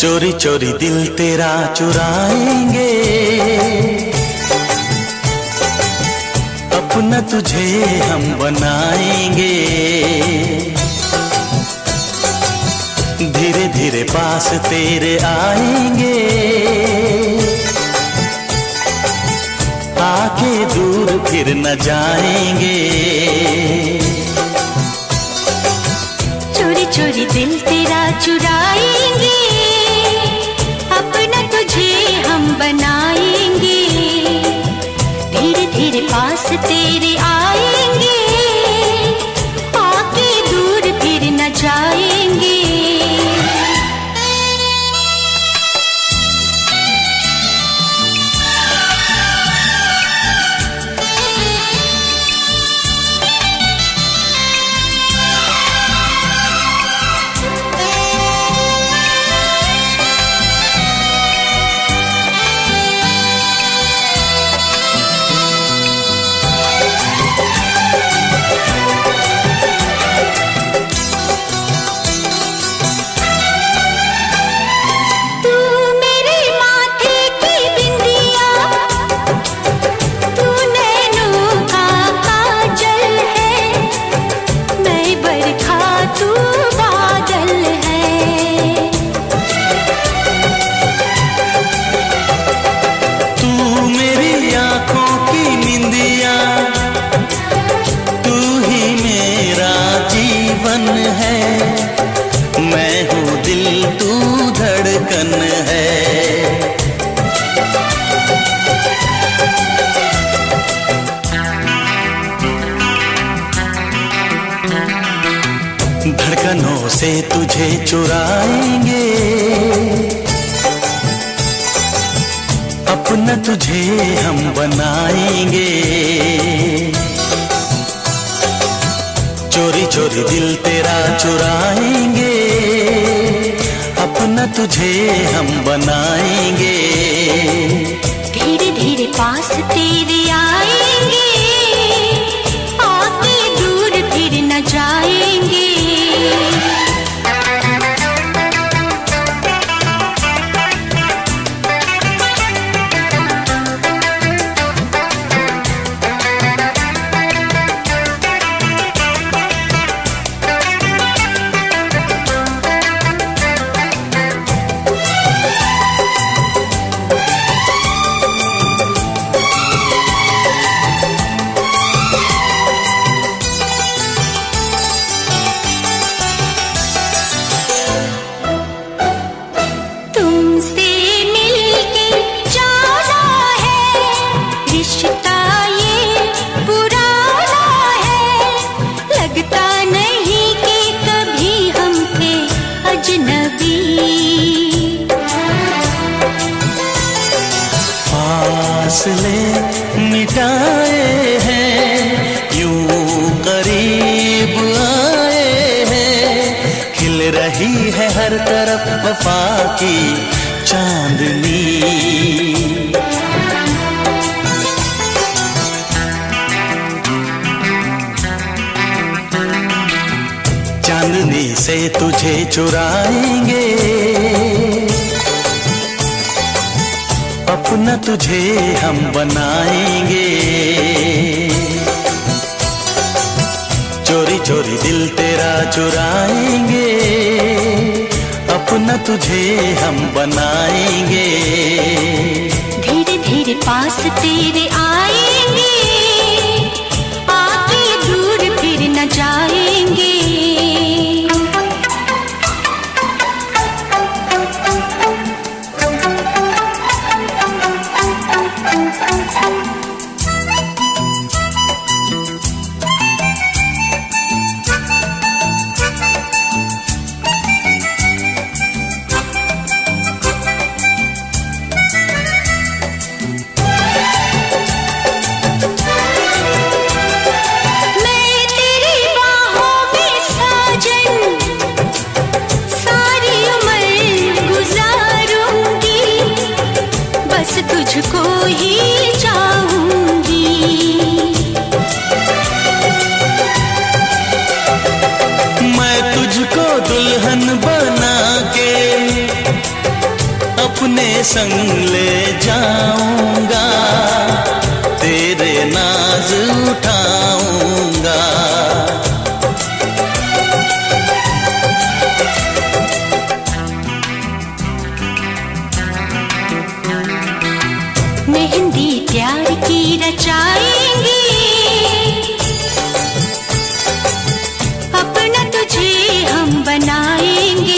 चोरी चोरी दिल तेरा चुराएंगे, अपना तुझे हम बनाएंगे। धीरे धीरे पास तेरे आएंगे, आके दूर फिर न जाएंगे। चोरी चोरी दिल तेरा चुराएंगे, अपना तुझे हम बनाएंगे। धीरे धीरे पास तेरे आएंगे, आके दूर फिर न जाएंगे। मैं हूँ दिल तू धड़कन है। धड़कनों से तुझे चुराएंगे, अपना तुझे हम बनाएंगे। चोरी चोरी दिल तेरा चुराएंगे, अपना तुझे हम बनाएंगे। धीरे धीरे पास तेरे आएंगे, आके दूर फिर न जाएंगे। फासले मिटाए हैं, यूं करीब आए हैं। खिल रही है हर तरफ वफा की चांदनी। चांदनी से तुझे चुराएंगे, अपना तुझे हम बनाएंगे। चोरी चोरी दिल तेरा चुराएंगे, अपना तुझे हम बनाएंगे। धीरे धीरे पास तेरे आएंगे, आके दूर फिर न जाएंगे। मैं तेरी बाहों में अपने संग ले जाऊंगा, तेरे नाज उठाऊंगा। मेहंदी प्यार की रचाएंगे, अपना तुझे हम बनाएंगे।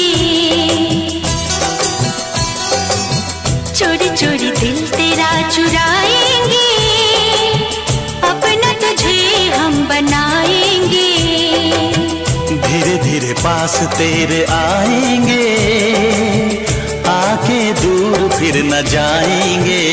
चोरी चोरी दिल तेरा चुराएंगे, अपना तुझे हम बनाएंगे। धीरे धीरे पास तेरे आएंगे, आके दूर फिर न जाएंगे।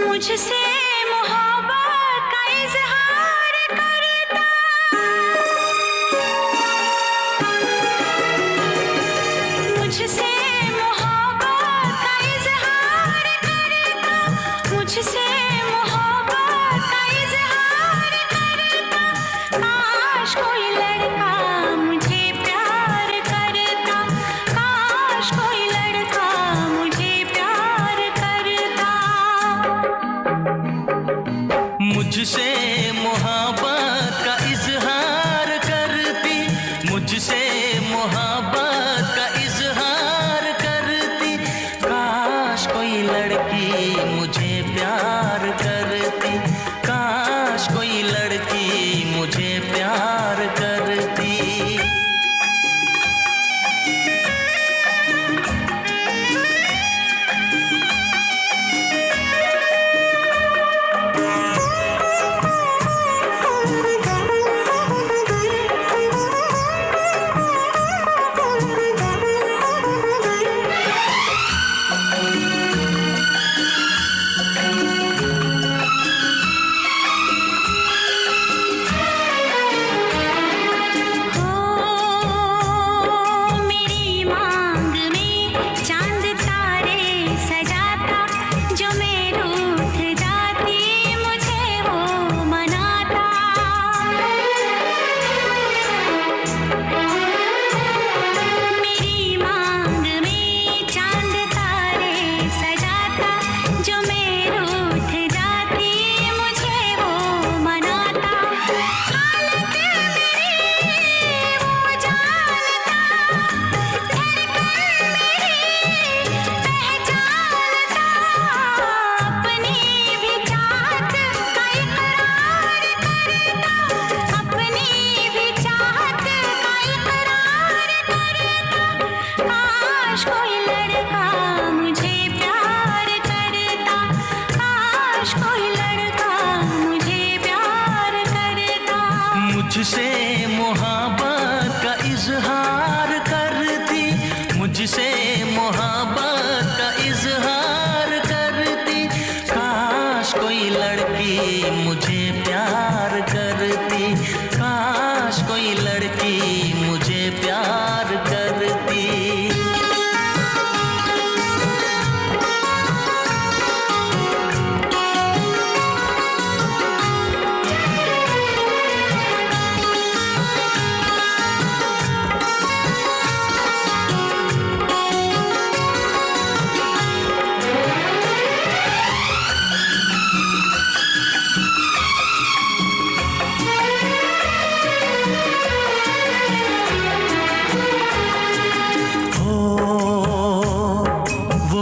मुझसे मोहब्बत का इजहार करता, मुझसे मोहब्बत का इजहार करता, मुझसे मोहब्बत का इजहार करता। काश कोई लड़का मुझे प्यार करता, काश कोई लड़का मुझे प्यार करता। मुझसे मोहब्बत का इजहार करती, मुझसे मोहब्बत का इजहार करती। काश कोई लड़की मुझे प्यार करती, काश कोई लड़की मुझे प्यार करती। मुझसे मोहब्बत का इजहार करती, मुझसे मोहब्बत का इजहार करती। काश कोई लड़की मुझे प्यार करती, काश कोई लड़की मुझे प्यार करती।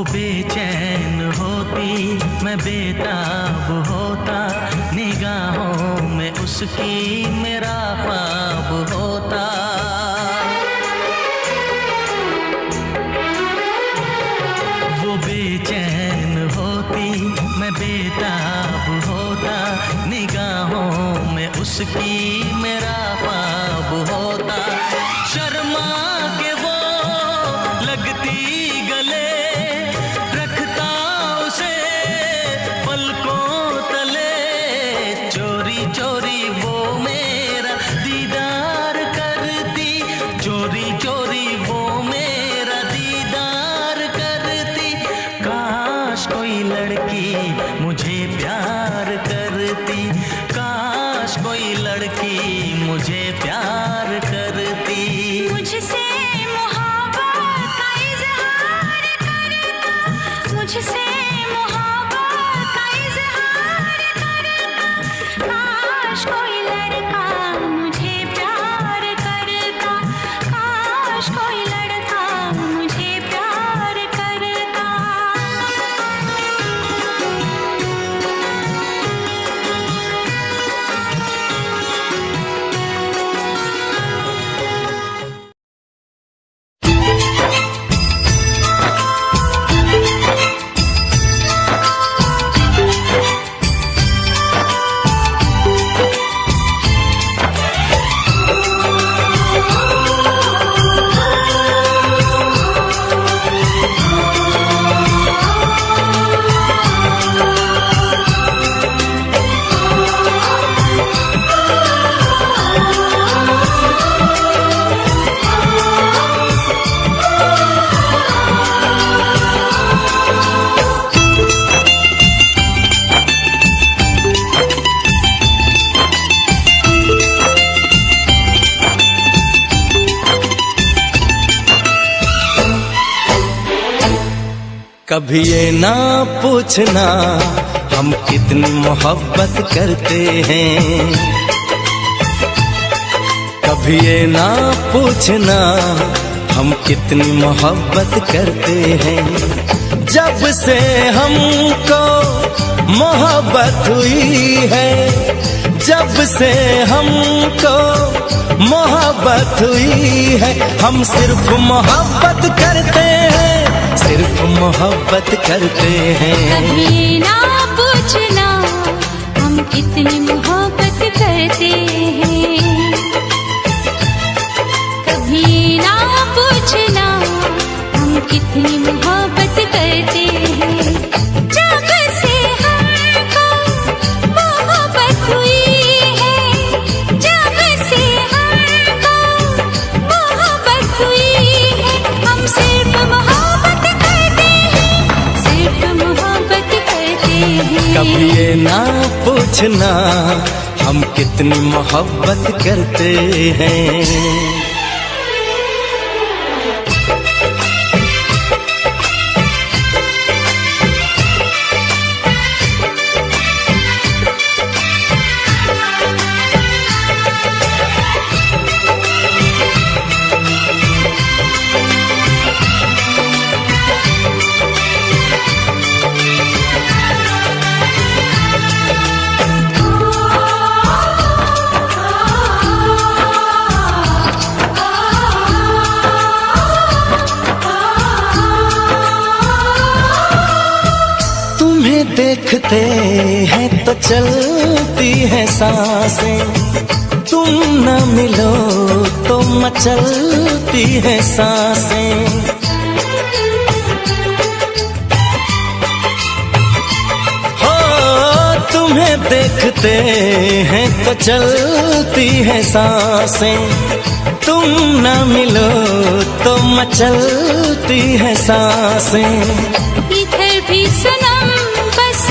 बेचैन होती मैं बेताब होता, निगाहों में उसकी मेरा ख्वाब होता। वो बेचैन होती मैं बेताब होता, निगाह उसकी मेरा ख्वाब होता। शर्मा के वो लगती गले, रखता उसे पलकों तले। चोरी चोरी वो मेरा दीदार करती, चोरी चोरी वो मेरा दीदार करती। काश कोई लड़की मुझे प्यार करती, काश कोई लड़की मुझे प्यार करती। मुझसे मोहब्बत का इजहार करता, मुझसे मोहब्बत का इजहार करता। काश कोई लड़का मुझे प्यार करता, काश कोई लड़का मुझे प्यार करता। कभी ये ना पूछना हम कितनी मोहब्बत करते हैं, कभी ये ना पूछना हम कितनी मोहब्बत करते हैं। जब से हमको मोहब्बत हुई है, जब से हमको मोहब्बत हुई है, हम सिर्फ मोहब्बत करते हैं, सिर्फ मोहब्बत करते हैं। कभी ना पूछना हम कितनी मोहब्बत करते हैं, कभी ना पूछना हम कितनी मोहब्बत करते हैं। जब से हमको मोहब्बत हुई है, जब से हमको मोहब्बत हुई है, हम सिर्फ मोहब्बत करते हैं, सिर्फ मोहब्बत करते हैं। कभी ये ना पूछना हम कितनी मोहब्बत करते हैं। देखते हैं तो चलती है सांसें, तुम न मिलो तो मचलती है सांसें। हो तुम्हें देखते हैं तो चलती है सांसें, तुम न मिलो तो मचलती है सांसें। इधर भी सनम बस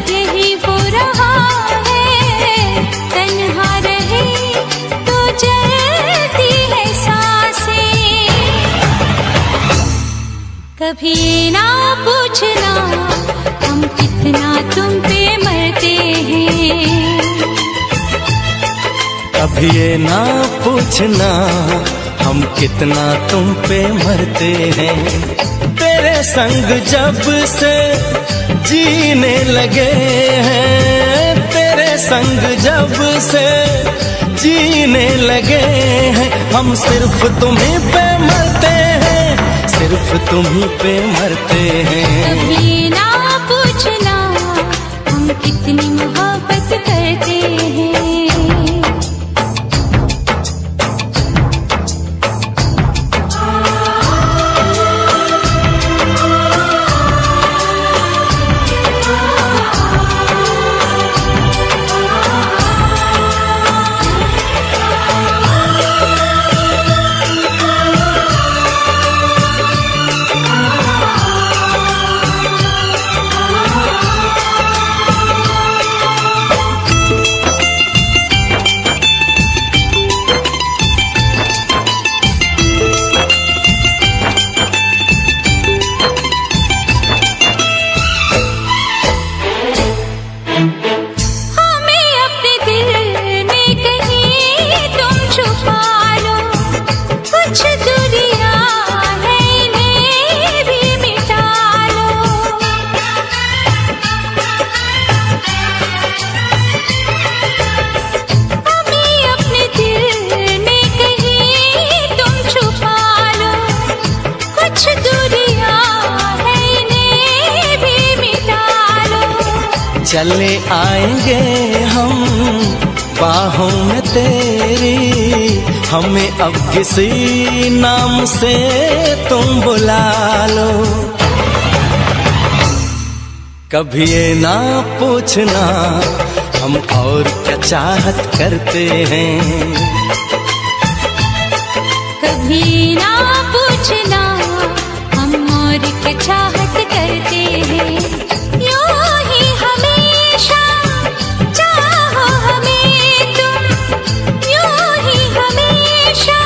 यही हो रहा है, तन्हा रहे तो जलती है सांसें। कभी ना पूछना हम कितना तुम पे मरते हैं, कभी ये ना पूछना हम कितना तुम पे मरते हैं। तेरे संग जब से जीने लगे हैं, तेरे संग जब से जीने लगे हैं, हम सिर्फ तुम्हीं पे मरते हैं, सिर्फ तुम्हीं पे मरते हैं। कभी ना पूछना हम कितनी मोहब्बत करते हैं। चले आएंगे हम बाहों में तेरी, हमें अब किसी नाम से तुम बुला लो। कभी ये ना पूछना हम और क्या चाहत करते हैं, कभी ना पूछना हम और क्या चाहत करते हैं। यूं ही हमेशा चाहो हमें तुम, यूं ही हमेशा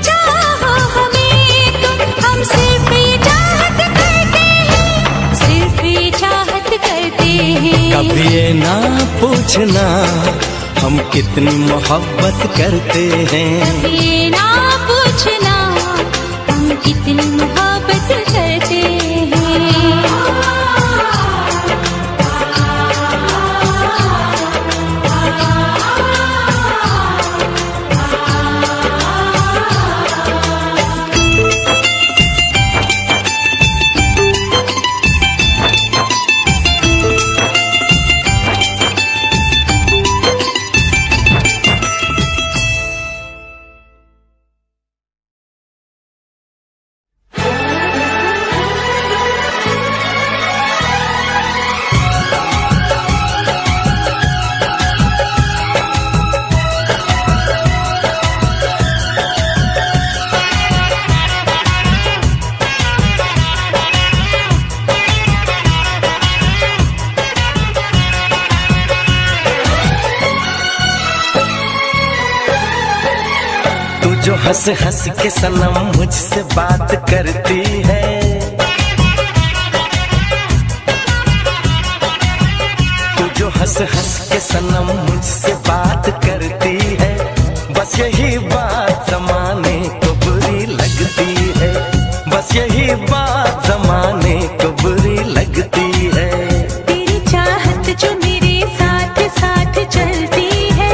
चाहो हमें तुम। हम सिर्फ ये चाहत करते हैं, सिर्फ ये चाहत करते हैं। कभी ये ना पूछना हम कितनी मोहब्बत करते हैं, ये ना पूछना हम कितनी मोहब्बत करते हैं। जो हंस हंस के सनम मुझसे बात करती है, तू जो हंस हंस के सनम मुझसे बात करती है, बस यही बात जमाने को बुरी लगती है, बस यही बात जमाने को बुरी लगती है। तेरी चाहत जो मेरे साथ साथ चलती है,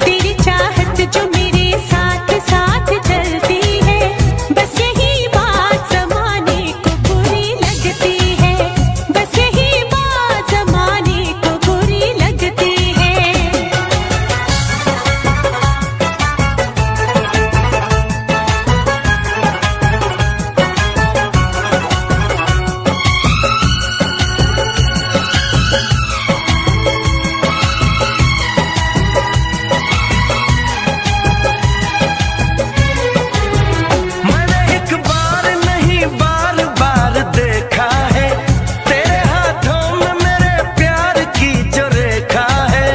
तेरी चाहत जो मेरे साथ साथ चलती है, बस यही बात जमाने को बुरी लगती है, बस यही बात जमाने को बुरी लगती है। मैंने एक बार नहीं बार बार देखा है, तेरे हाथों में मेरे प्यार की जो रेखा है।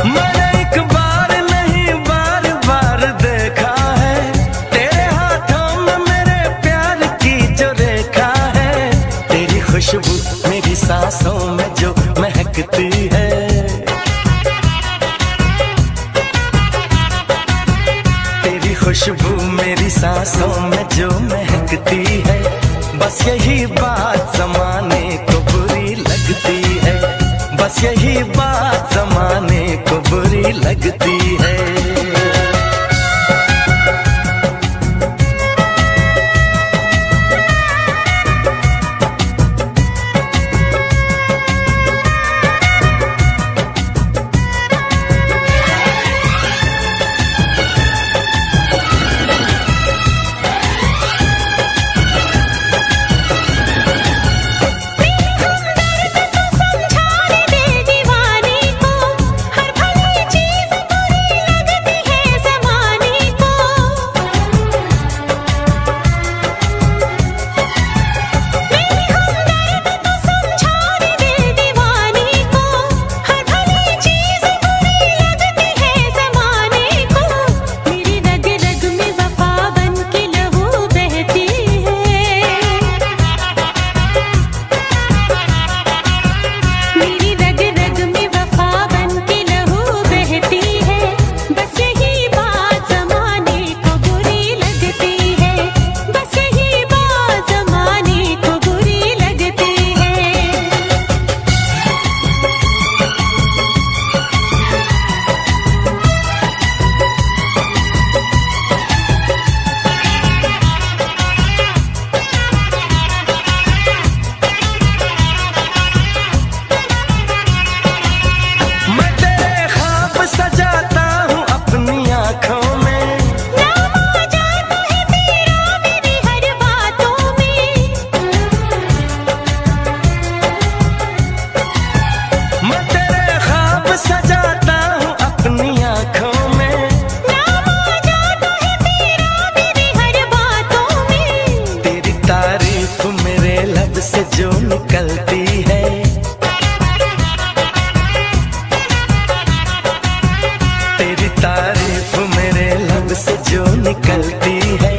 मैंने एक बार नहीं बार बार देखा है, तेरे हाथों में मेरे प्यार की जो रेखा है। तेरी खुशबू मेरी सांसों में जो महकती है, तेरी खुशबू मेरी सांसों में जो महकती है, बस यही बात जमाने को बुरी लगती है, बस यही बात जमाने को बुरी लगती है। समझाने दे दीवाने को, हर भली चीज बुरी जो निकलती है। तेरी तारीफ मेरे लब से जो निकलती है,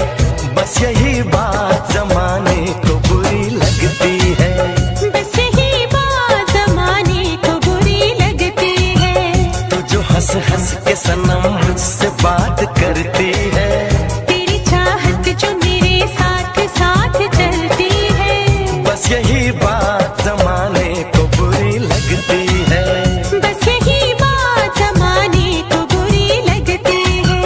बस यही बात जमाने को बुरी लगती है। बस यही बात जमाने को बुरी लगती है। तू जो हंस हंस के सनम मुझसे बात करती है, तेरी चाहत जो मेरे साथ साथ चलती है। बस यही बात जमाने को बुरी लगती है। बस यही बात जमाने को बुरी लगती है।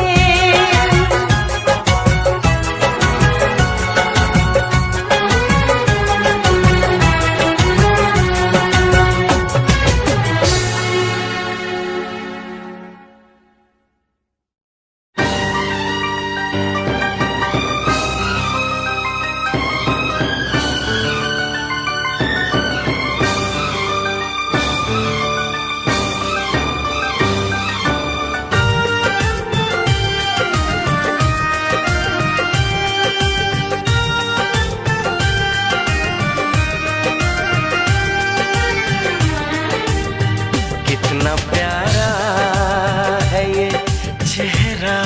कितना प्यारा है ये चेहरा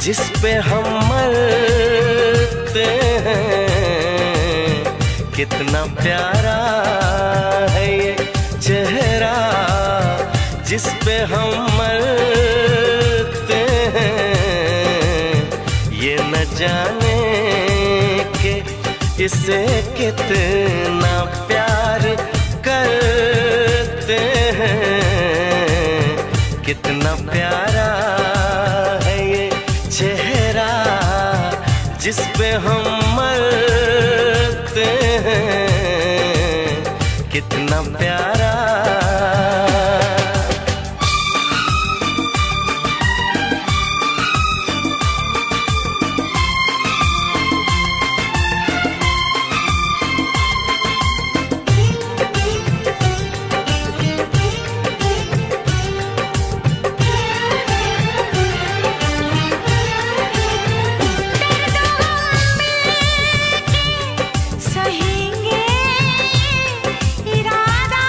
जिस पे हम मरते हैं। कितना प्यारा है ये चेहरा जिस पे हम मरते हैं। ये न जाने कि इसे कितना प्यार करते हैं। कितना प्यारा है ये चेहरा जिस पे हम मरते हैं। कितना प्यारा। सहेंगे इरादा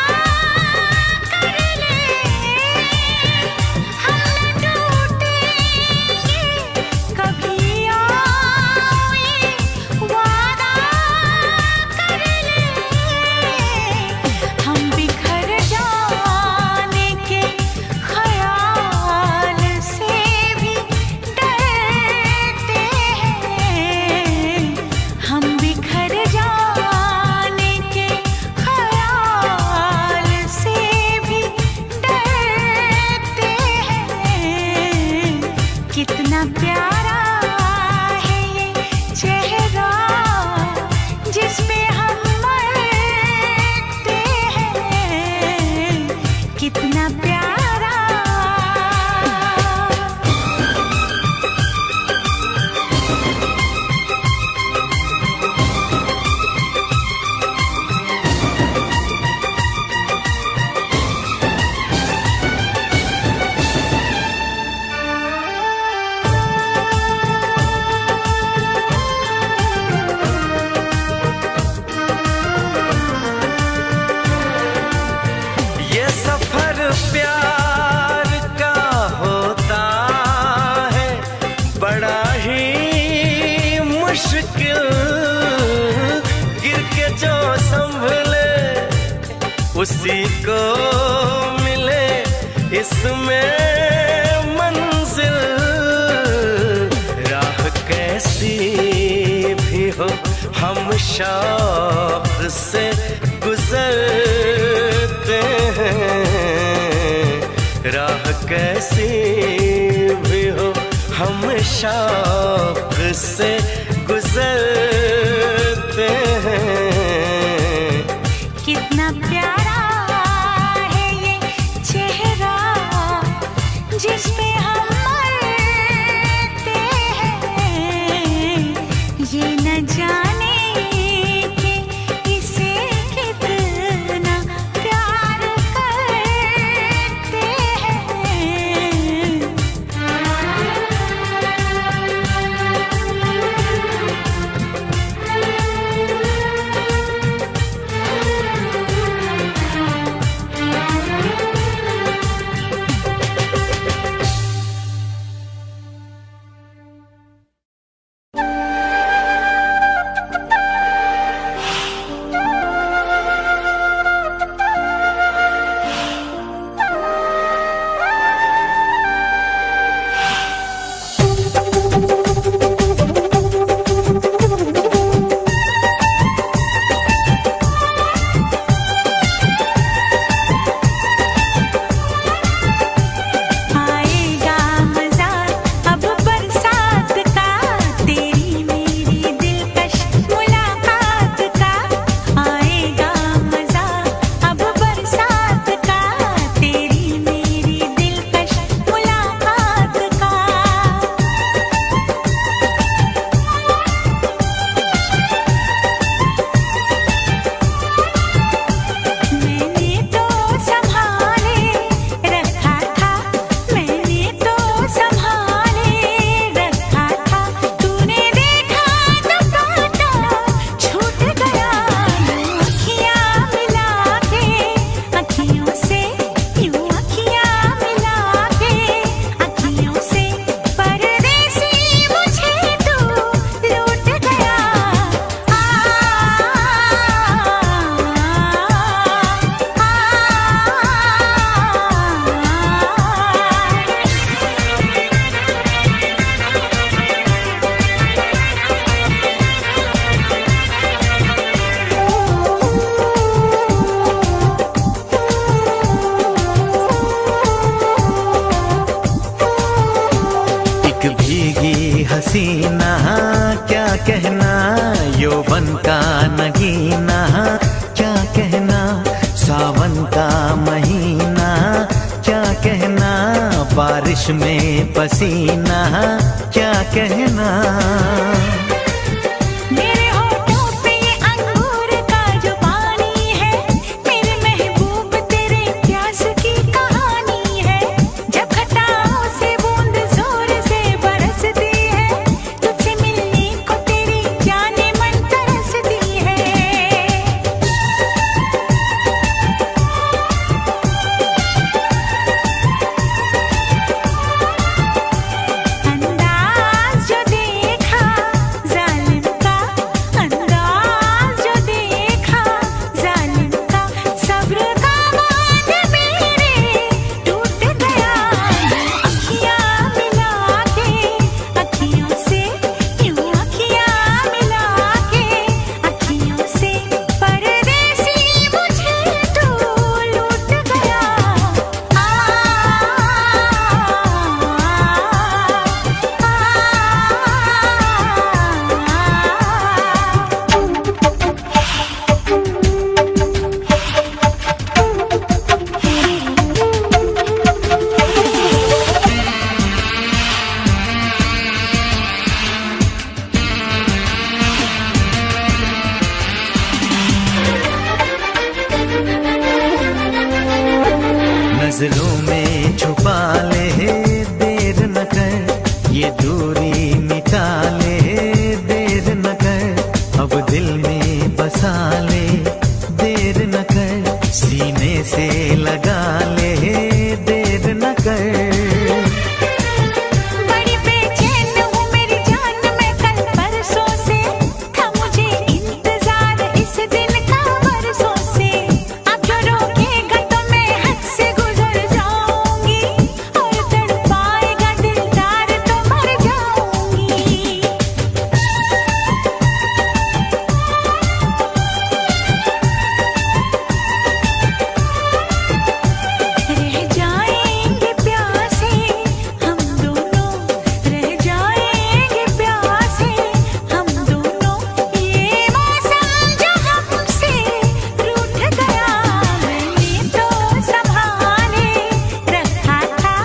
कर ले, हम न टूटेंगे कभी और ये वादा कर ले। हम बिखर जाने के ख्याल से भी डरते हैं। हम बिखर जाने के ख्याल से भी डरते हैं। कितना प्यारा है ये चेहरा जिस पे हम मरते हैं। कितना प्यारा। ये सफर प्यार का होता है बड़ा ही मुश्किल। गिर के जो संभले उसी को मिले इसमें मंजिल। राह कैसी भी हो हम शौक से गुजरते हैं। राह कैसी भी हो हम शौक से गुजरते हैं। कितना प्यारा है ये चेहरा जिस पे हम मरते हैं। ये न जाने कि इसे कितना प्यार करते हैं। का नगीना, क्या कहना सावन का महीना, क्या कहना बारिश में पसीना, क्या कहना। मेरे होठों पे ये अंगूर का जो पानी है, मेरे महबूब तेरे प्यास की कहानी है। जब घटाओं से बूंद जोर से बरसती है, तुझसे मिलने को तेरी जाने मन तरसती है। अंदाज जो देखा जालिम का, अंदाज जो देखा जालिम का, सब्र का बांध मेरे टूट गया। अखियाँ मिला के अखियों से, यूं अखियाँ मिला के अखियों से, परदेसी मुझे तू लूट गया। नजरों में छुपा ले देर न कर, ये दूरी मिटा ले देर न कर, अब दिल में बसा ले देर न कर, सीने से लगा ले देर न कर। बड़ी बेचैन हूँ मेरी जान मैं कल परसों से, था मुझे इंतजार इस दिन का बरसों से। अब जो रोकेगा तो मैं हद से गुजर जाऊंगी, और तड़पाएगा दिलदार तो मर जाऊंगी। रह जाएंगे प्यासे हम दोनों, रह जाएंगे प्यासे हम दोनों, ये मौसम जो हमसे रूठ गया। मैंने तो संभाले रखा था,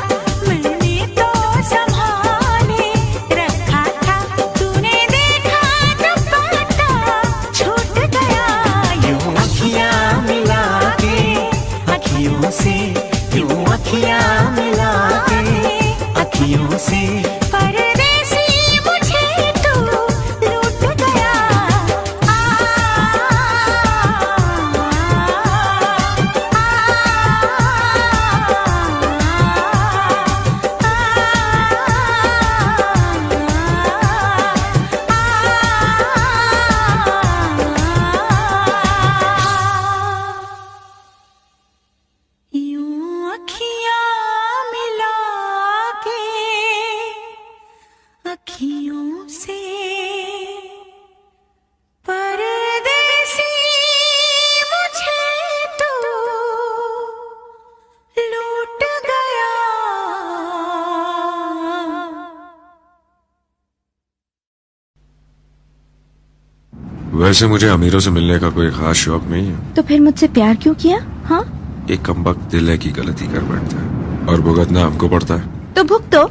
मैंने तो संभाले रखा था, तूने देखा तो पता छूट गया। यूं अखियाँ मिला के अखियों से, यूं अखियाँ मिला के अखियों से, परदेसी मुझे तू लूट गया। यूं अखियाँ मिला के अखियों से, परदेसी मुझे तू लूट गया। वैसे मुझे अमीरों से मिलने का कोई खास शौक नहीं है। तो फिर मुझसे प्यार क्यों किया? हाँ, एक कमबख्त दिल है की गलती कर बैठता है और भुगतना हमको पड़ता है। तो भुगतो।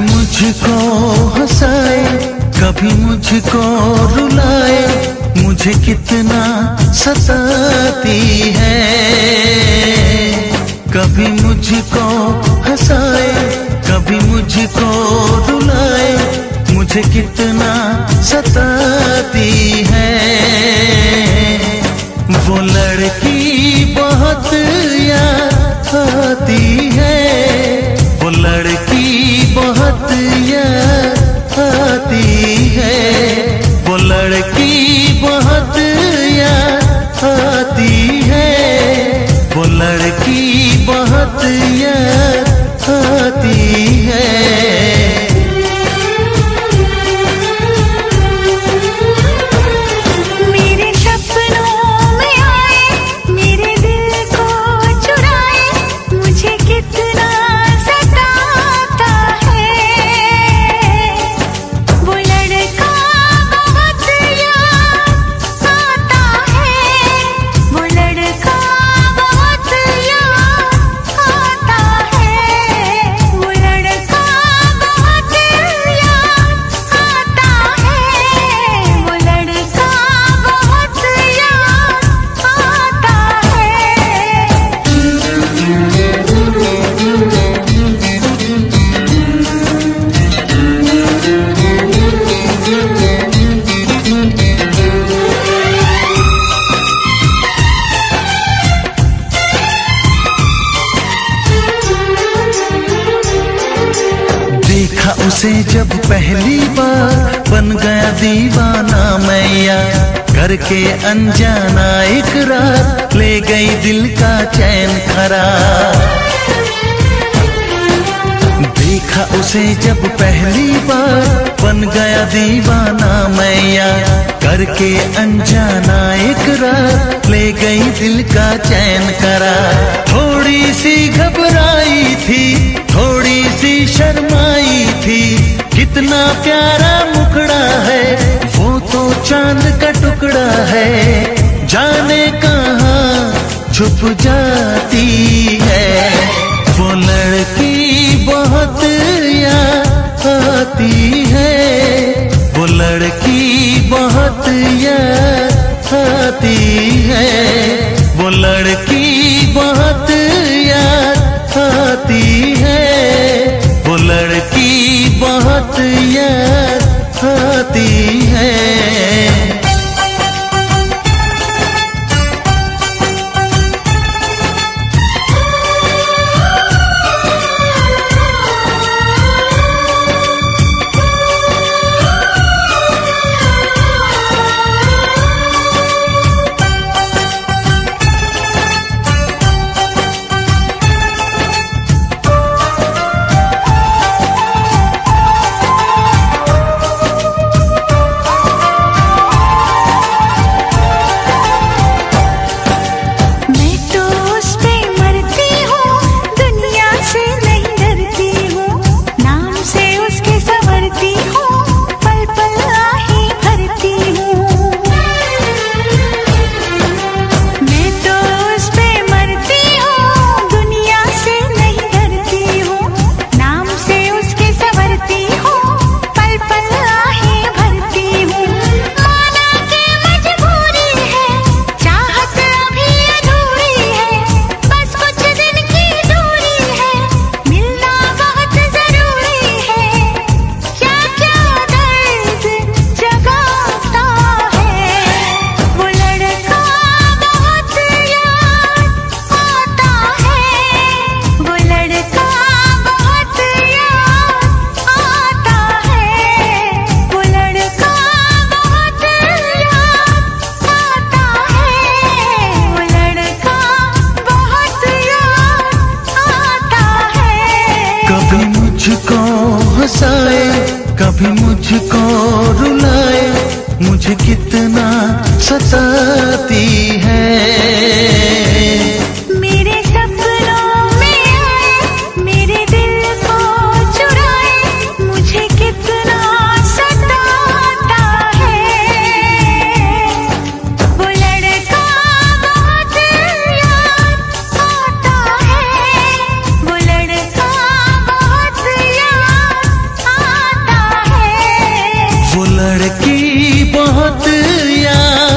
मुझको हंसाए, कभी मुझको रुलाए, मुझे कितना सताती है। कभी मुझको हंसाए, कभी मुझको रुलाए, मुझे कितना सताती है। वो लड़की बहुत याद आती है, वो लड़की बहुत याद आती है, वो लड़की बहुत याद आती है, वो लड़की बहुत याद आती है। मेरे सपनों में आए, मेरे दिल को चुराए, मुझे कितना सताता है। वो लड़का बहुत याद आता है, वो लड़का बहुत याद आता है, वो लड़का बहुत याद आता है, वो लड़का बहुत याद आता देखा उसे जब पहली बार, बन गया दीवाना मैया। करके अनजाना इकरार, ले गई दिल का चैन करार। देखा उसे जब पहली बार, बन गया दीवाना मैया। करके अनजाना इकरार, ले गई दिल का चैन करार। थोड़ी सी घबराई थी, थोड़ी सी शर्माई थी, कितना प्यारा मुखड़ा है, वो तो चांद का टुकड़ा है। जाने कहाँ छुप जाती है, वो लड़की बहुत याद आती है, वो लड़की बहुत याद आती है, वो लड़की बहुत याद आती है, वो लड़की बहुत याद आती है। मैं तो उस पे मरती हूँ, दुनिया से नहीं डरती हूँ, नाम से उसके संवरती हूँ, पल पल आहे भरती हूँ। मैं तो उस पे मरती हूँ, दुनिया से नहीं डरती हूँ, नाम से उसके संवरती हूँ, पल पल आहे भरती हूँ। माना के मजबूरी है, चाहत अभी अधूरी है, बस कुछ दिन की दूरी है, मिलना बहुत जरूरी है। क्या क्या दर्द जगाता है, वो लड़का बहुत याद आता है, वो लड़का बहुत याद आता है, वो लड़का बहुत याद आता है, वो लड़का बहुत याद आता है। कभी मुझको हंसाए, कभी मुझको रुलाए, मुझे कितना सताती है। मेरे सपनों में आए, मेरे दिल को चुराए, मुझे कितना सताता है। वो लड़का बहुत याद आता है, वो लड़का बहुत याद आता है, वो लड़की बहुत याद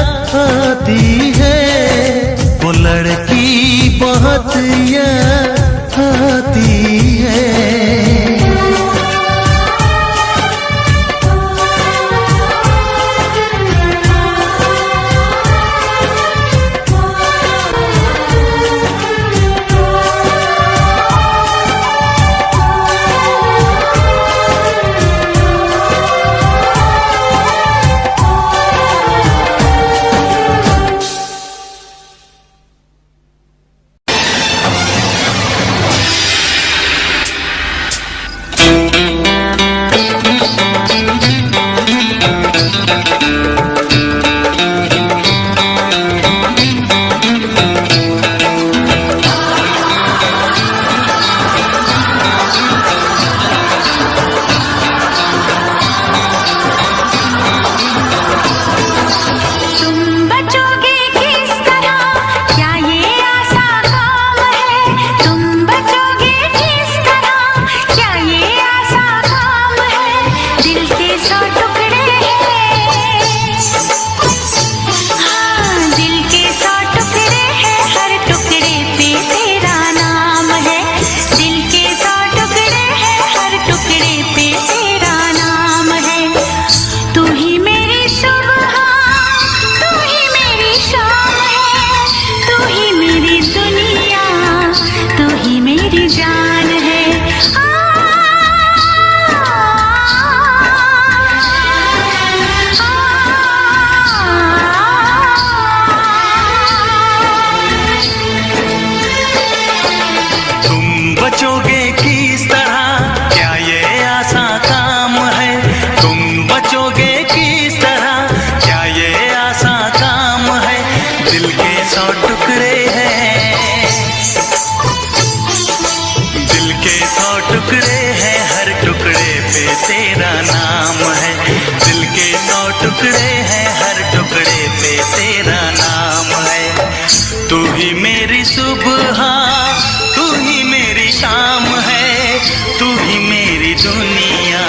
काम है। तू ही मेरी दुनिया,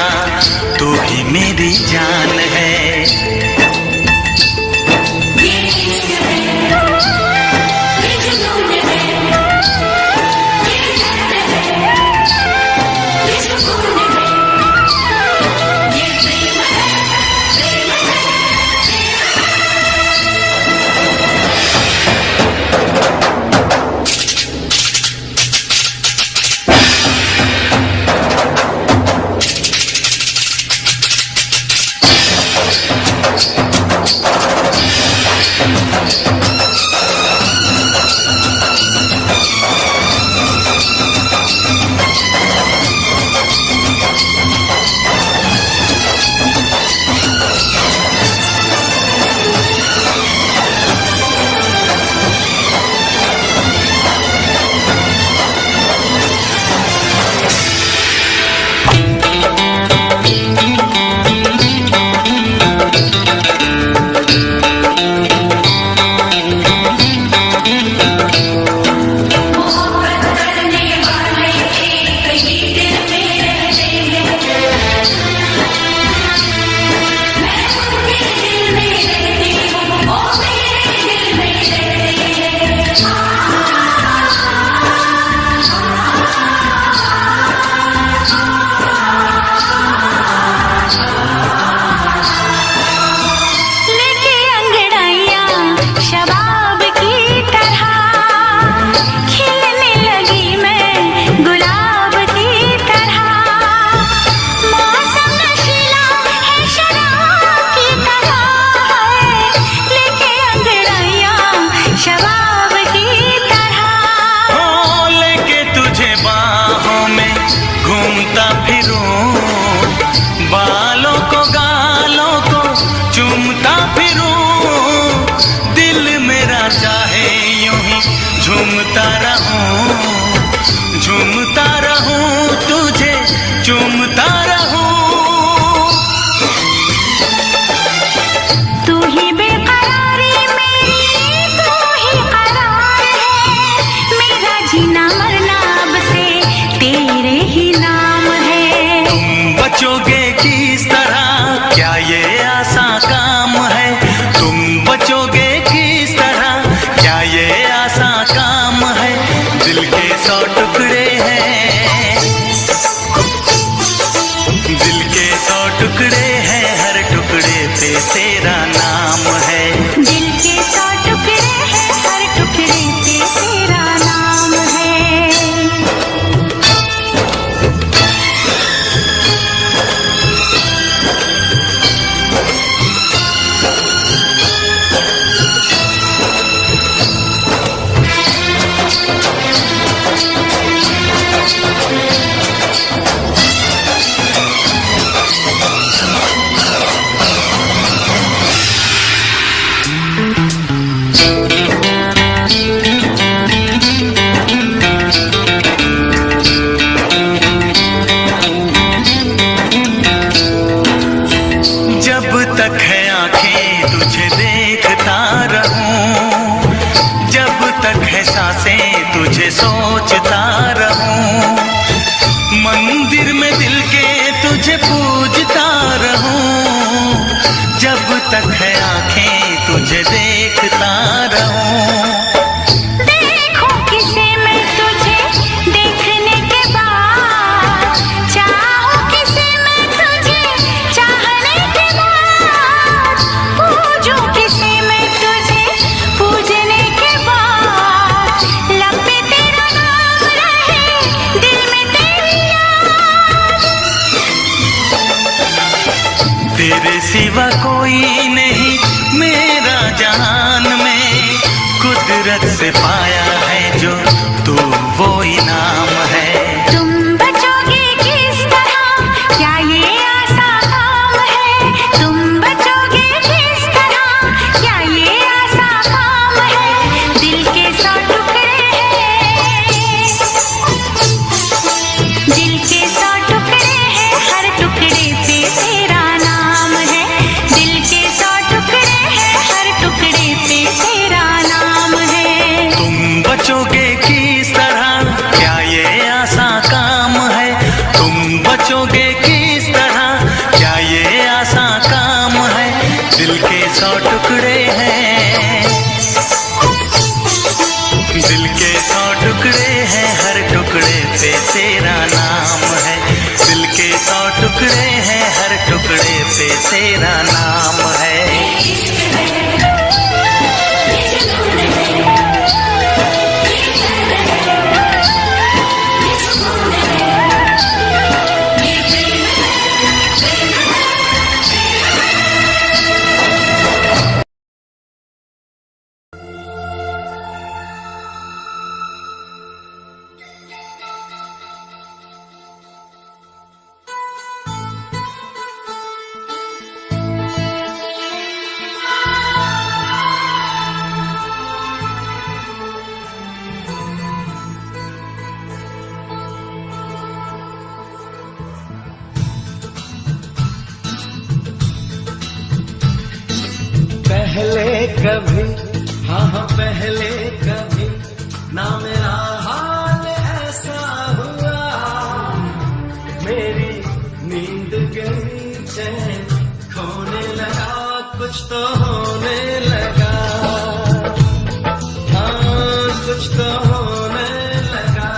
तू ही मेरी जान है। झूमता रहूं तुझे चूमता रहूं। तू ही बेकरारी मेरी, तू ही करार है। मेरा जीना मरना अब से तेरे ही नाम है। तुम बचोगे किस तरह, क्या ये आसान काम है? तुम बचोगे किस तरह, क्या ये आसान काम है? दिल के 100 टुकड़े हैं, दिल के 100 टुकड़े हैं, हर टुकड़े पे तेरा नाम है। दिल के 100 टुकड़े हैं, हर टुकड़े पे तेरा नाम है। जब तक है आंखें तुझे देखता रहूं, जब तक है सांसें तुझे सोचता रहूं, मंदिर में दिल के तुझे पूजता रहूं, जब तक है आंखें तुझे देखता रहूं। देखूं किसे मैं तुझे देखने के बाद, चाहूं किसे मैं तुझे चाहने के बाद, पूजूं किसे मैं तुझे पूजने के बाद, लब पे तेरा नाम रहे, दिल में तेरी याद। तेरे सिवा कोई नहीं मेरा जहान में, कुदरत से पाया है जो तू वो इनाम है। तुम बचोगे किस तरह, क्या ये आसान काम है? तुम बचोगे किस तरह, क्या ये आसान काम है? दिल के 100 टुकड़े हैं, दिल के 100 टुकड़े हैं, हर टुकड़े पे तेरा नाम है। दिल के 100 टुकड़े हैं, हर टुकड़े पे तेरा नाम है। तुम तेरा नाम है। पहले कभी, हाँ हाँ पहले कभी ना मेरा हाल ऐसा हुआ, मेरी नींद गई चैन खोने लगा, कुछ तो होने लगा, हाँ कुछ तो होने लगा।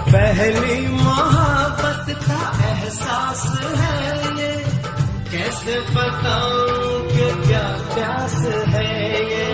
पहली मोहब्बत का एहसास है ये, कैसे बताऊं कि क्या प्यास है ये।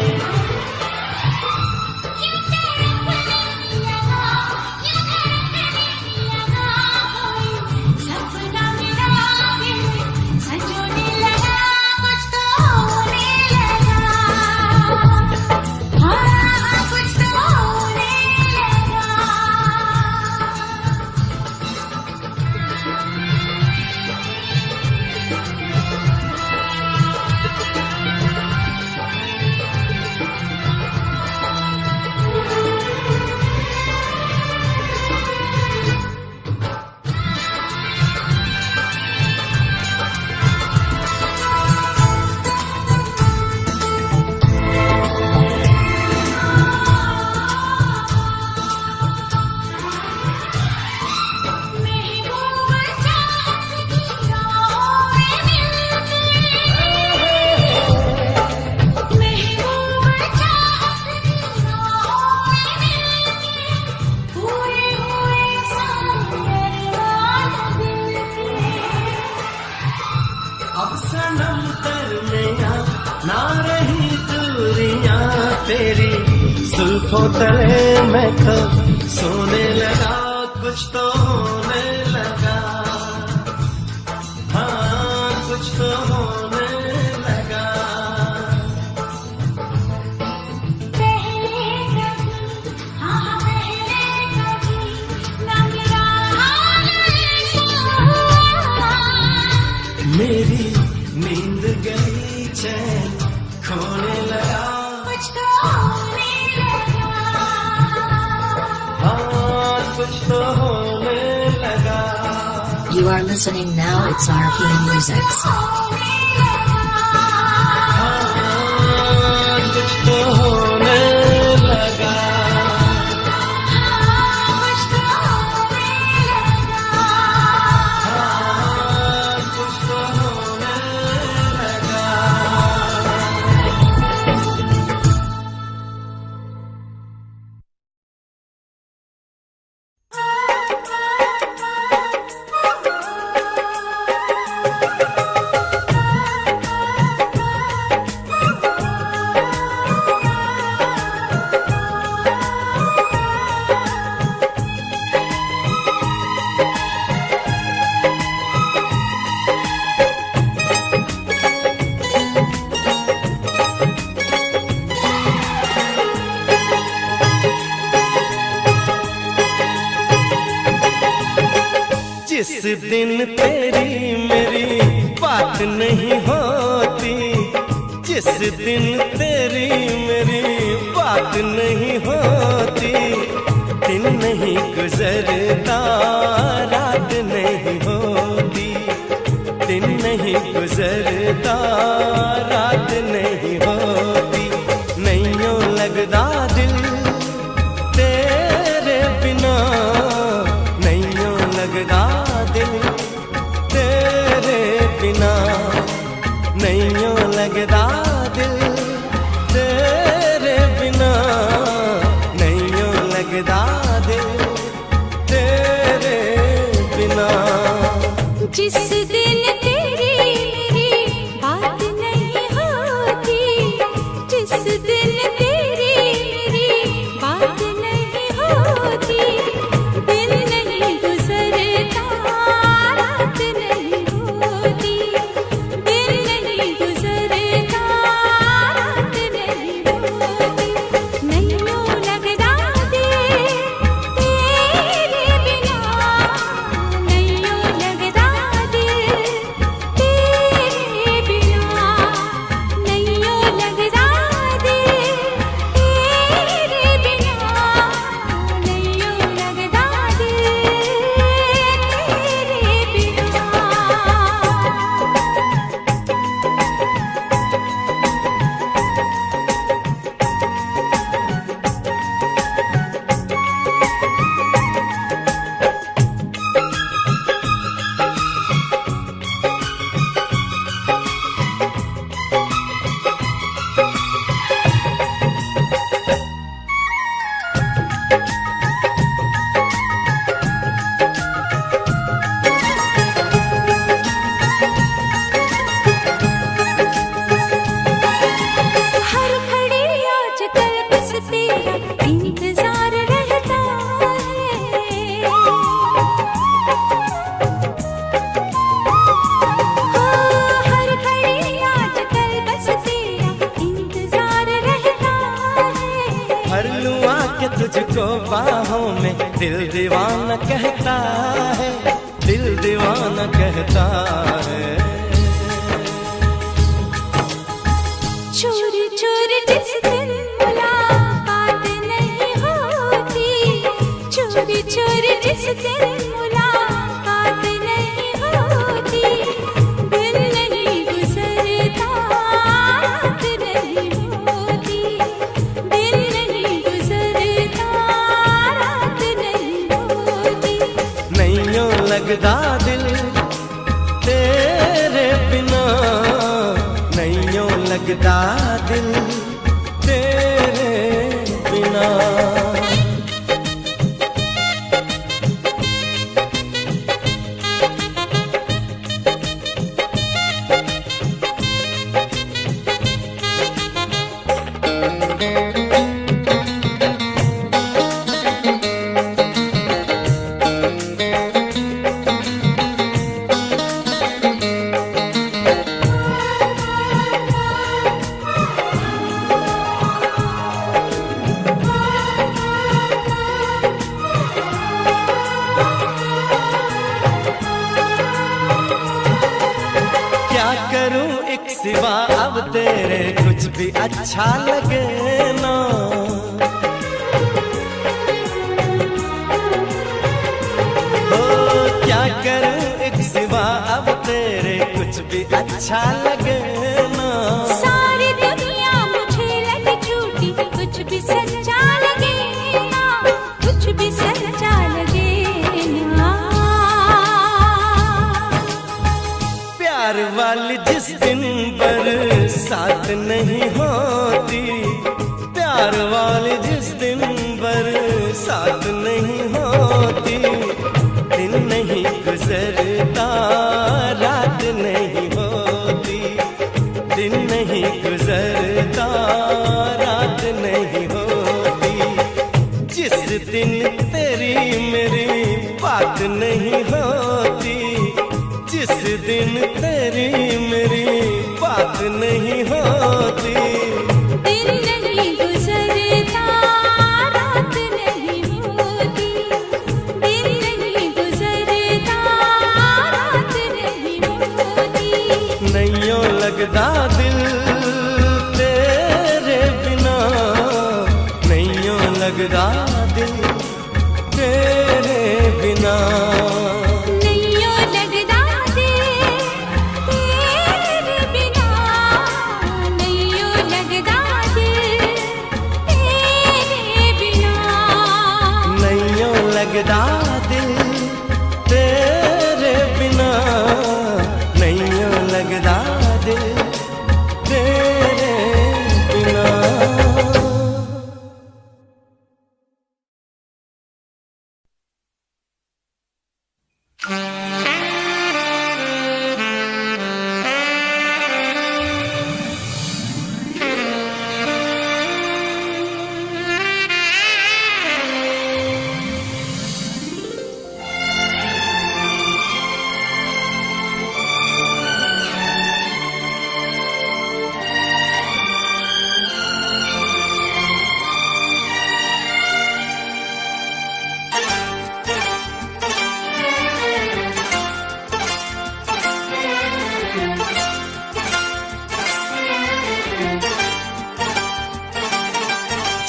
ना रही दूरियां तेरी जुल्फों तले मैं तो सोने लगा, कुछ तो होने लगा, हाँ कुछ तो होने लगा। मेरी नींद गई चैन खोने लगा, कुछ तो होने लगा, हाँ कुछ तो होने लगा। You are listening now, it's RPM Music. हाँ कुछ तो होने लगा। दिन तेरी मेरी बात नहीं होती, जिस दिन तेरी मेरी बात नहीं होती, दिन नहीं गुजरता रात नहीं होती, दिन नहीं गुजरता रात नहीं होती, नहीं यूं लगदा दिल तेरे बिना, नहीं यूं लगदा दिल तेरे बिना, नहीं यूं लगदा दिल तेरे बिना, नहीं यूं लगदा दिल तेरे बिना। जिस दिन तेरी मेरी बात नहीं होती, जिस दिन तेरी मेरी बात नहीं होती, दिन नहीं गुजरता रात नहीं होती, दिन नहीं गुजरता रात नहीं होती, नहीं यूं लगदा दिल तेरे बिना, नहीं यूं लगदा दिल तेरे बिना, नहीं यूं लगदा दिल तेरे बिना, नहीं यूं लगदा दिल हर घड़ी आजकल बस तेरा इंतजार रहता है, हर घड़ी आजकल बस तेरा इंतजार रहता है, भर लूं आके तुझको बाहों में, दिल दीवाना कहता है, दिल दीवाना कहता है। चोरी चोरी जिस दिन मुलाकात नहीं होती, चोरी चोरी जिस दिन मुलाकात नहीं होती, दिन नहीं गुजरता रात नहीं होती, दिन नहीं गुजरता रात नहीं होती, नहीं यूं लगदा दिल तेरे बिना, नहीं यूं लगदा दिल तेरे बिना। क्या करूं एक सिवा अब तेरे कुछ भी अच्छा लगे ना, ओ क्या करूं एक सिवा अब तेरे कुछ भी अच्छा लगे ना, सारी दुनिया मुझे लगे झूठी, कुछ भी सच्चा लगे ना, कुछ भी सच्चा लगे ना, प्यार वाली जिस दिन बरसात नहीं होती, प्यार वाली जिस दिन बरसात नहीं होती, दिन नहीं गुजरता रात नहीं होती, दिन नहीं गुजरता रात नहीं होती, जिस दिन तेरी मेरी बात नहीं होती, जिस दिन तेरी मेरी बात नहीं होती, दिन नहीं गुजरता रात नहीं होती, दिन नहीं गुजरता लगदा दिल तेरे बिना। नैयो लगदा दिल तेरे बिना, नैयो लगदा दिल तेरे बिना, नैयो लगदा दिल तेरे बिना, नैयो लगदा दिल तेरे बिना।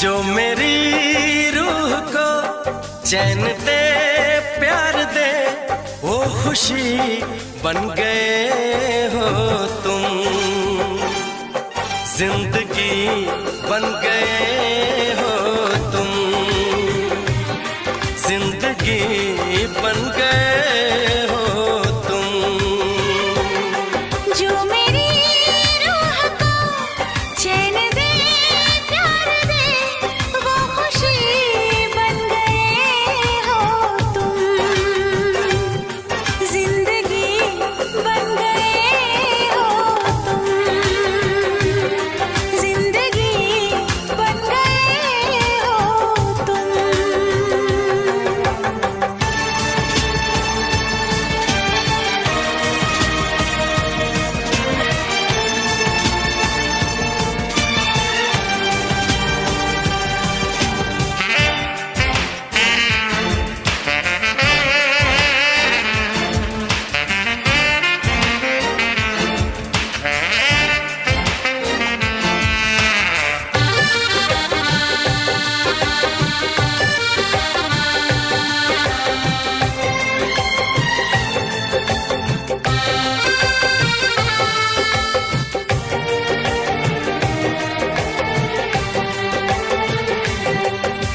जो मेरी रूह को चैन दे प्यार दे, वो खुशी बन गए हो तुम, जिंदगी बन गए हो तुम, जिंदगी बन गए हो तुम। जो मेरी रूह को चैन दे प्यार दे, वो खुशी बन गए हो तुम, जिंदगी बन गए हो तुम, जिंदगी बन गए हो तुम।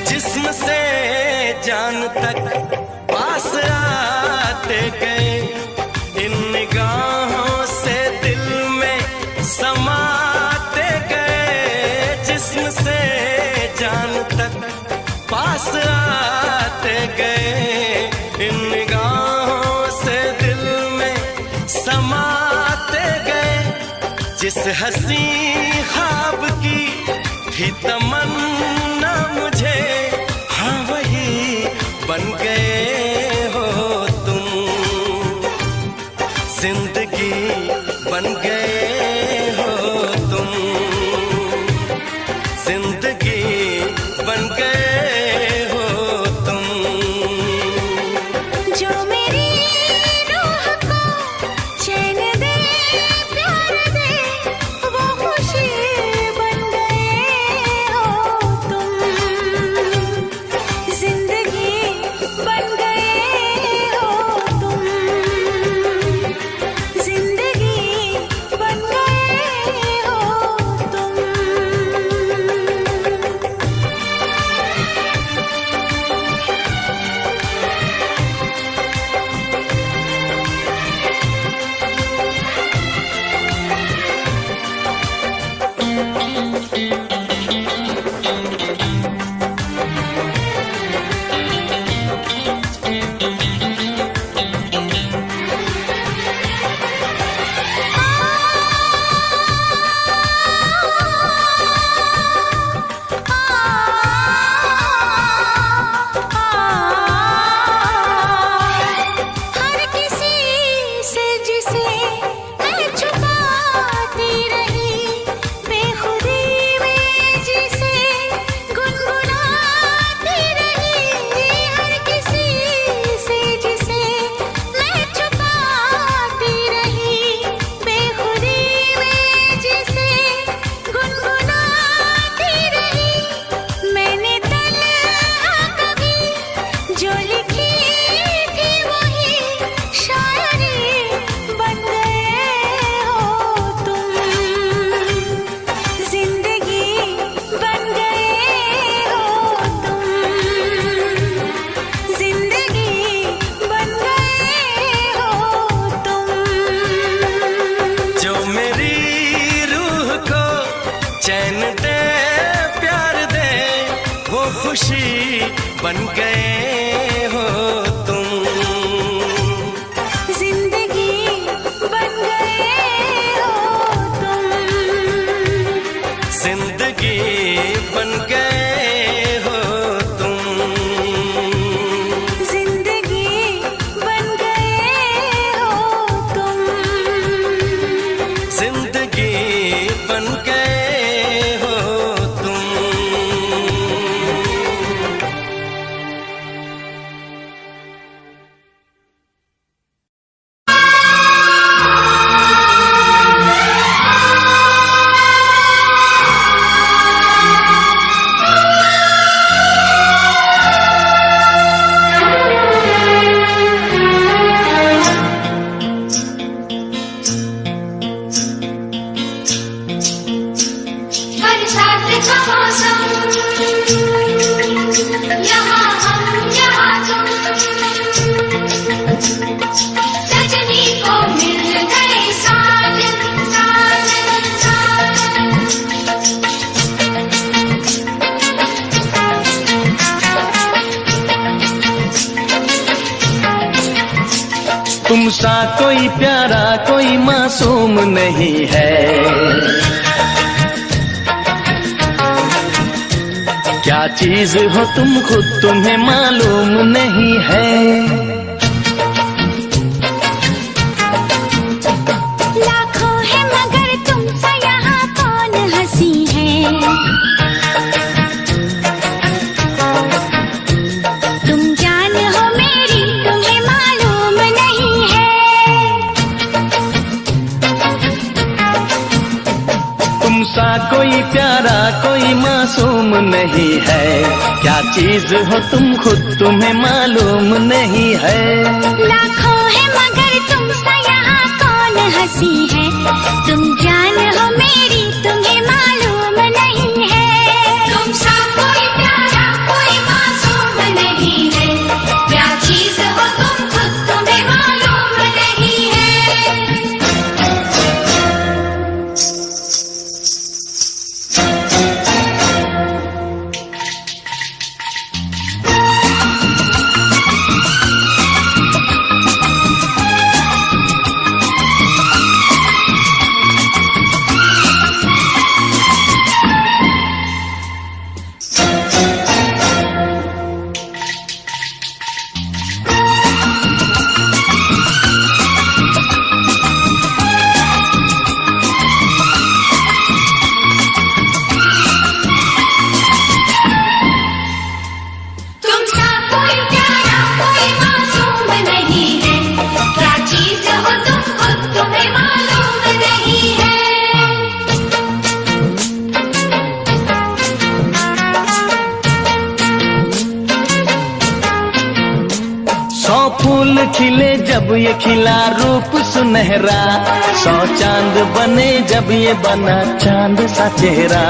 जिस्म से जान तक पास आते गए, इन निगाहों से दिल में समाते गए। जिस्म से जान तक पास आते गए, इन निगाहों से दिल में समाते गए। जिस हंसी ख्वाब की थी तमन्ना मुझे, हाँ वही बन गए हो तुम, जिंदगी बन गए हो तुम, जिंदगी बन गए हो तुम। जो मेरी रूह को चैन दे प्यार दे, वो खुशी बन गए हो तुम, जिंदगी बन गए हो तुम, जिंदगी बन गए चैन दे प्यार दे वो खुशी बन गए हो तुम। जिंदगी बन गए हो तुम। जिंदगी बन गए हो तुम। जिंदगी बन गए हो तुम। जिंदगी बन गए हो तुम। बरसात का मौसम, यहाँ हम यहाँ तुम, सजनी को मिल गए साजन साजन साजन। तुम सा कोई प्यारा कोई मासूम नहीं है, क्या चीज हो तुम खुद तुम्हें मालूम नहीं है। लाखों है मगर तुमसा यहाँ कौन हंसी है। तुम जान हो मेरी तुम्हें मालूम नहीं है। तुम सा कोई प्यारा कोई मासूम नहीं है, क्या चीज हो तुम खुद तुम्हें मालूम नहीं है। लाखों है मगर तुमसा यहाँ कौन हंसी है। तुम जान हो मेरी तुम्हें मालूम नहीं है। तुमसा कोई प्यारा कोई मासूम नहीं है, क्या चीज हो तुम खुद तुम्हें मालूम नहीं है। तुमसा कोई प्यारा कोई मासूम नहीं है, क्या चीज हो तुम खुद तुम्हें मालूम नहीं है। 100 फूल खिले जब ये खिला रूप सुनहरा, 100 चांद बने जब ये बना चांद सा चेहरा।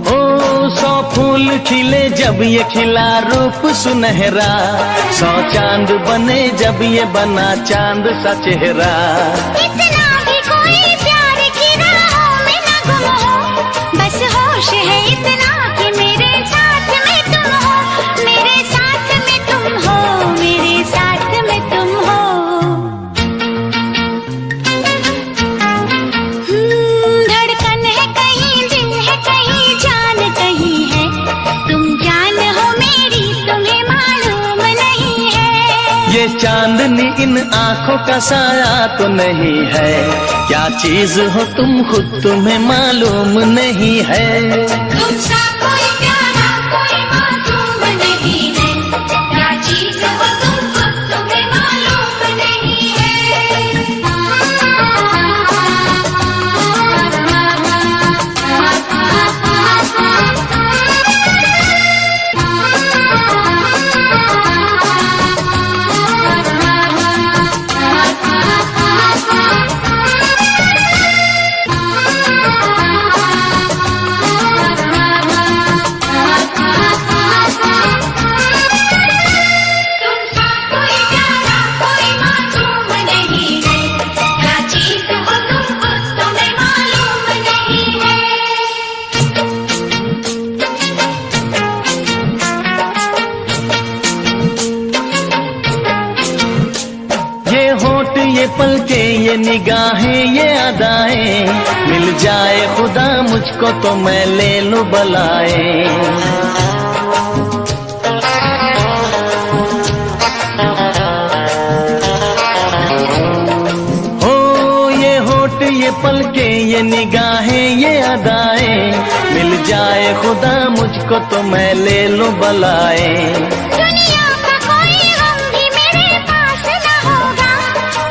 ओ 100 फूल खिले जब ये खिला रूप सुनहरा, 100 चांद बने जब ये बना चांद सा चेहरा। इतना भी कोई प्यार की राहों में न गुम हो, बस होश है इतना कि मेरे साथ में तुम हो। मेरे साथ में तुम हो, मेरे साथ में तुम हो। धड़कन है कहीं दिल है कहीं जान कहीं है। तुम जान हो मेरी तुम्हें मालूम नहीं है। ये चांदनी इन आंखों का साया तो नहीं है, क्या चीज हो तुम खुद तुम्हें मालूम नहीं है। तुमसा कोई प्यारा कोई मासूम नहीं है, क्या चीज हो तुम खुद तुम्हें मालूम नहीं है। ये पलके ये निगाहें ये अदाएं, मिल जाए खुदा मुझको तो मैं ले लूं बलाए। ये पलके ये निगाहें ये अदाएं, मिल जाए खुदा मुझको तो मैं ले लूं बलाए। दुनिया का कोई गम भी मेरे पास न होगा,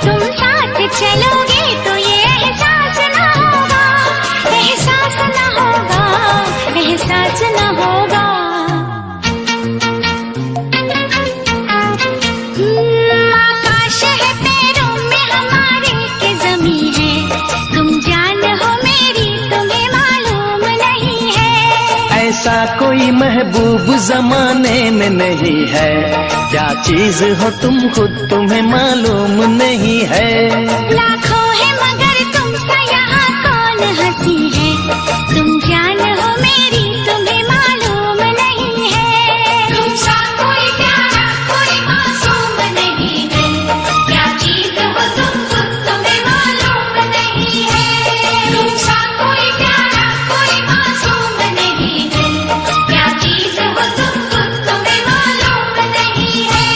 तुम साथ चलोगे तो ये एहसास न होगा, एहसास न होगा, एहसास न होगा। आकाश है पैरों में हमारे के ज़मीं है, तुम जान हो मेरी तुम्हें मालूम नहीं है। ऐसा कोई महबूब जमाने में नहीं है, क्या चीज हो तुम खुद तुम्हें मालूम नहीं है। लाखों है मगर तुमसा यहाँ कौन हंसी है, तुम जान हो मेरी तुम्हें मालूम नहीं है। तुमसा कोई प्यारा कोई मासूम नहीं है, क्या चीज हो तुम खुद तुम्हें मालूम नहीं है। तुमसा कोई प्यारा कोई मासूम नहीं है, क्या चीज हो तुम खुद तुम्हें मालूम नहीं है।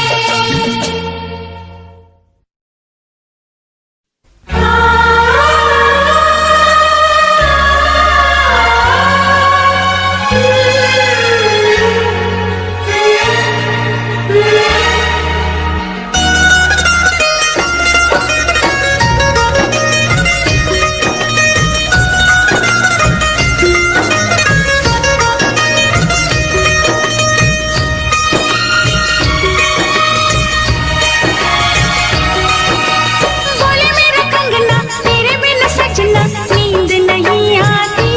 बोले मेरा कंगना तेरे बिन सजना नींद नहीं आती,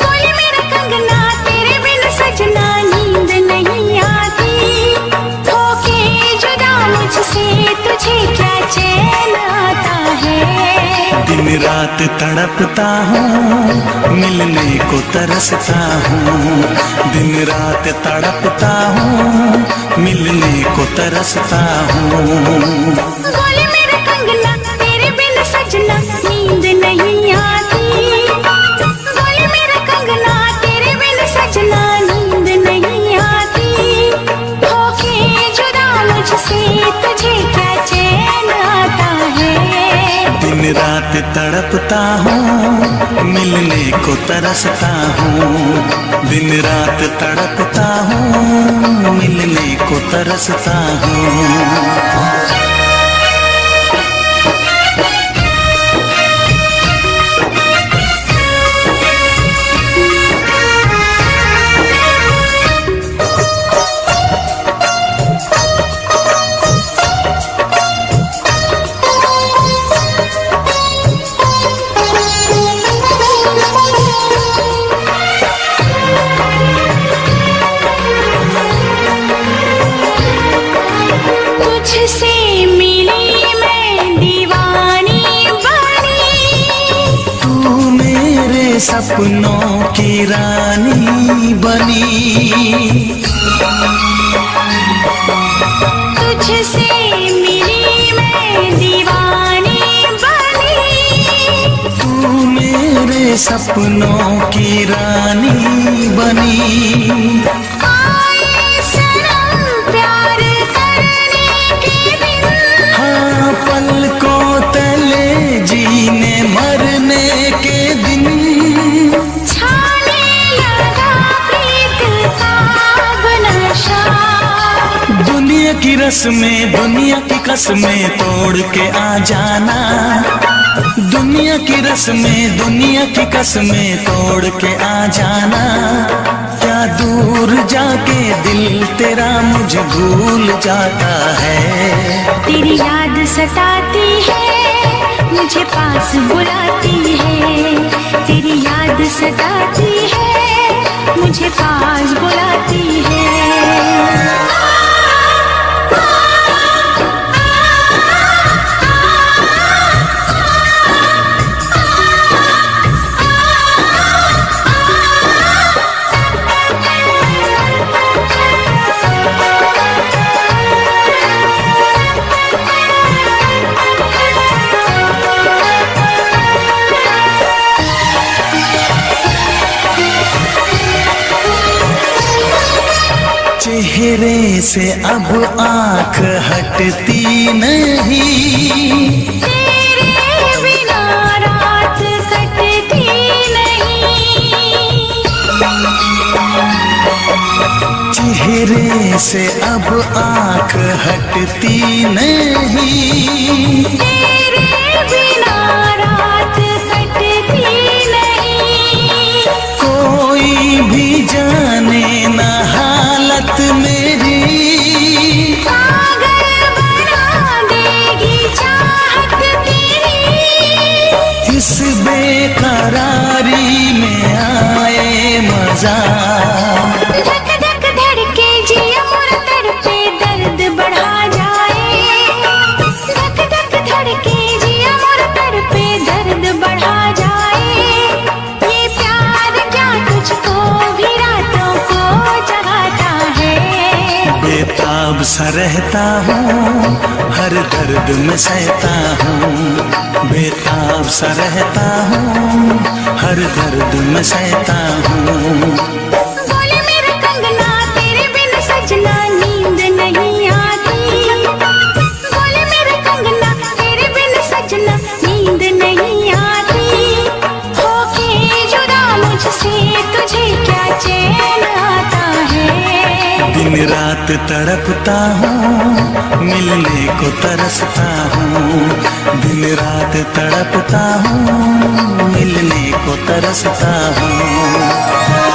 बोले मेरा कंगना तेरे बिन सजना नींद नहीं आती। होके जुदा मुझसे तुझे क्या चैन आता है। दिन रात तड़पता हूँ मिलने को तरसता हूँ, दिन रात तड़पता हूँ मिलने को तरसता हूँ। बोले मेरा कंगना तेरे बिन सजना नींद नहीं आती, बोले मेरा कंगना तेरे बिन सजना नींद नहीं आती। होके जुदा मुझसे तुझे क्या चैन आता है। दिन रात तड़पता हूँ मिलने को तरसता हूँ, दिन रात तड़पता हूँ मिलने को तरसता हूँ। तुझसे मिली मैं दीवानी बनी, तू मेरे सपनों की रानी बनी। तुझसे मिली मैं दीवानी बनी, तू मेरे सपनों की रानी बनी। आए सनम प्यार करने के दिन, हाँ पलकों तले जीने मरने के दिन, छाने लगा प्रीत का अब नशा। दुनिया की रस्में दुनिया की कसमें तोड़ के आ जाना, दुनिया की रस्में दुनिया की कसमें तोड़ के आ जाना। क्या दूर जाके दिल तेरा मुझे भूल जाता है। तेरी याद सताती है मुझे पास बुलाती है, तेरी याद सताती है मुझे पास बुलाती है। से अब आंख हटती नहीं, तेरे बिना रात कटती नहीं। चेहरे से अब आंख हटती नहीं, तेरे बिना रात कटती नहीं। कोई भी जाने न हालत मेरी, पागल बना देगी चाहत तेरी। इस बेकरारी में आए मजा, धक धक धड़के जिया मोर तड़पे दर्द बढ़ा जाए। धक धक धड़के जिया मोर तड़पे दर्द बढ़ा जाए। ये प्यार क्या तुझको भी रातों को जगाता है। बेताब सा रहता हूँ, हर दर्द में सहता हूँ। बेताब सा रहता हूँ, हर दर्द में सहता हूँ। बोले मेरा कंगना तेरे बिन सजना नींद नहीं आती। बोले मेरा कंगना तेरे बिन सजना नींद नहीं आती। होके जुदा मुझसे तुझे क्या चैन आता है। दिन रात तड़पता हूँ, मिलने को तरसता हूँ। दिन रात तड़पता हूँ, मिलने को तरसता हूँ।